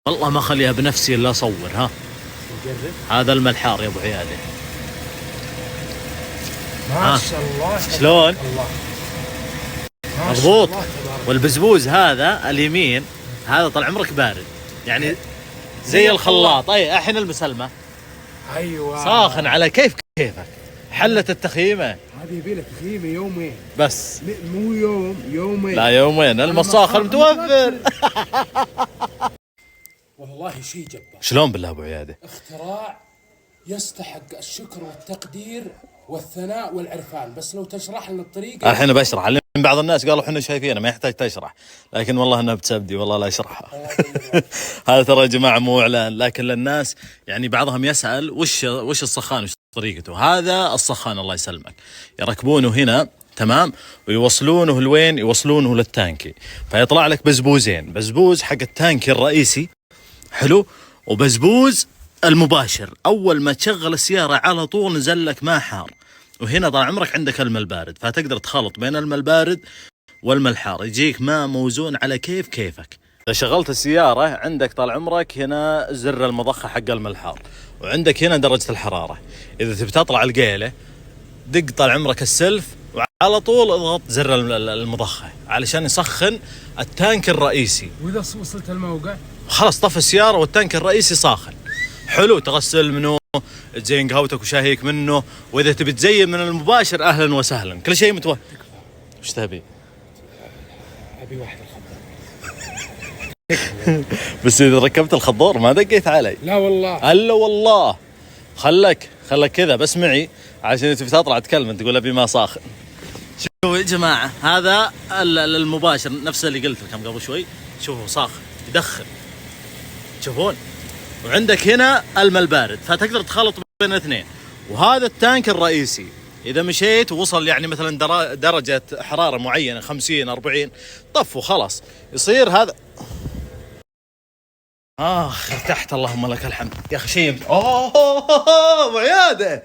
والله ما خليها بنفسي الا اصور. ها نجرب. هذا الملحار يا ابو عياده. ما شاء الله. شلون؟ الله. مضبوط. والبزبوز هذا اليمين هذا طال عمرك بارد، يعني زي الخلاط. اي الحين المسلمه ايوه ساخن على كيفك. حلت التخييمه هذه يبي لك تخييمه يومين بس، مو يومين. لا يومين. المساخن متوفر. والله شيء جبار. شلون بالله ابو عياده؟ اختراع يستحق الشكر والتقدير والثناء والعرفان، بس لو تشرح لنا الطريقه. الحين بشرح. لأن بعض الناس قالوا احنا شايفينه ما يحتاج تشرح، لكن والله انها بتسبدي والله لا اشرحها. هذا ترى يا جماعه مو اعلان، لكن للناس يعني بعضهم يسال وش الصخان، وش طريقته. هذا الصخان الله يسلمك يركبونه هنا تمام، ويوصلونه لوين؟ يوصلونه للتانكي، فيطلع لك بزبوزين، بزبوز حق التانكي الرئيسي حلو، وبزبوز المباشر. اول ما تشغل السياره على طول نزل لك ماء حار، وهنا طال عمرك عندك الماء البارد، فتقدر تخلط بين الماء البارد والماء الحار، يجيك ماء موزون على كيفك. اذا شغلت السياره عندك طال عمرك هنا زر المضخه حق الماء الحار، وعندك هنا درجه الحراره. اذا تبي تطلع القيله دق طال عمرك السلف، وعلى طول اضغط زر المضخه علشان يسخن التانك الرئيسي. واذا وصلت الموقع خلاص طفي السياره والتانك الرئيسي ساخن حلو، تغسل منه، تزين قهوتك وشاهيك منه، واذا تبي تزين من المباشر اهلا وسهلا، كل شيء متوفر. وش تبي؟ ابي واحد الخضار. بس اذا ركبت الخضار ما دقيت علي. لا والله. الا والله. خلك كذا بس معي، عشان تبي تطلع تكلم تقول ابي ما ساخن. شوفوا يا جماعه، هذا المباشر نفس اللي قلت لكم قبل شوي. شوفوا ساخن يدخن، تشوفون. وعندك هنا الماء البارد، فتقدر تخلط بين الاثنين. وهذا التانك الرئيسي، اذا مشيت ووصل يعني مثلا درجه حراره معينه 50 40 طفوا خلاص، يصير هذا. ارتحت اللهم لك الحمد يا اخي. شيء ابو عياده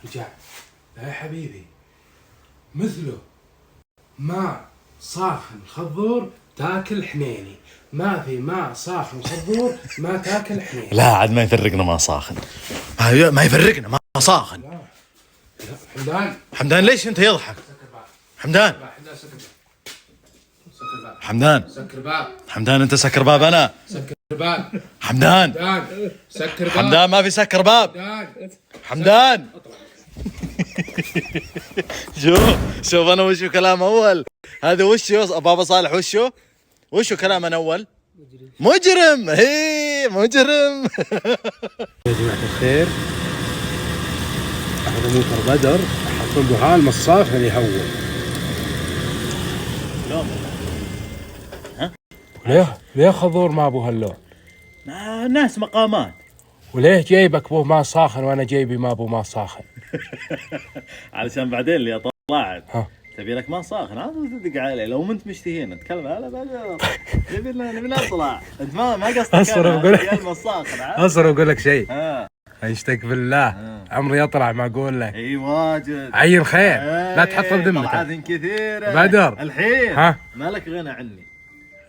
رجع. لا يا حبيبي، مثله ماء صاخن خضور تاكل حنيني، ما في ماء صاخن خضور ما تاكل حنيني. لا عاد ما يفرقنا ما صاخن، ما يفرقنا ما صاخن. حمدان ليش انت يضحك؟ حمدان سكر باب. حمدان انت سكر باب. انا سكر باب. حمدان سكر باب. حمدان ما في سكر باب. حمدان شوف انا وشو كلام اول. هذا وشو بابا صالح؟ وشو كلام انا اول؟ مجرم. هي مجرم. يا جماعة الخير، هذا موتر بدر حط له المصاف اللي يهون. ليه خضور ما ابو هاللون؟ ناس مقامات. وليه جيبك ابو ما صاخن وانا جيبي ما ابو ما صاخن؟ علشان بعدين اللي طلعت تبي لك ما صاخن هذا تدق عليه. لو انت مشتهين نتكلم على بدر. نبي نطلع. انت ما قصدك اصبر اقول لك شيء. اشتك بالله عمري اطلع ما اقول لك. اي واجد. عين خير. لا تحط بذمتك. طلعات كثيره بدر الحين. ما لك غنى عني.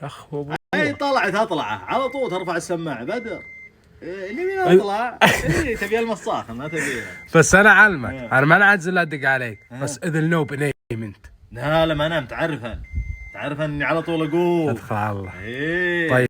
اخ ابو اي طلعت اطلعه على طول ترفع السماعه. بدر نبي نطلع. تبي المصاخن ما تبيها. بس انا علمك انا ما انعزل ادق عليك. بس اذا النوب نايم انت. لا ما نمت. تعرف اني على طول اقوم. ادفع الله. طيب